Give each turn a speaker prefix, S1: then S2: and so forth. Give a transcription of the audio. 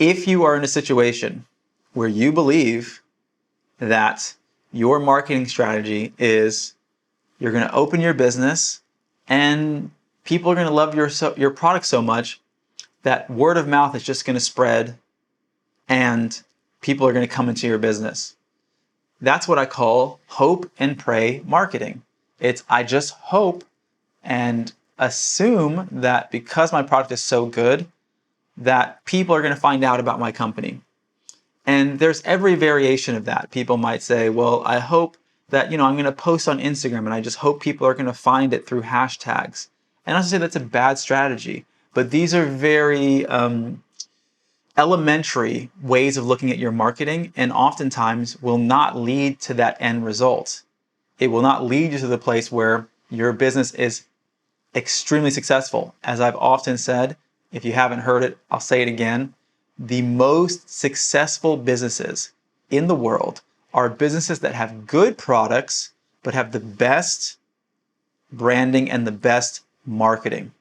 S1: If you are in a situation where you believe that your marketing strategy is you're going to open your business and people are going to love your product so much that word of mouth is just going to spread and people are going to come into your business. That's what I call hope and pray marketing. It's I just hope and assume that because my product is so good that people are going to find out about my company. And there's every variation of that. People might say, well, I hope that, I'm going to post on Instagram and I just hope people are going to find it through hashtags. And I say that's a bad strategy. But these are very elementary ways of looking at your marketing, and oftentimes will not lead to that end result. It will not lead you to the place where your business is extremely successful. As I've often said, if you haven't heard it, I'll say it again. The most successful businesses in the world are businesses that have good products, but have the best branding and the best marketing.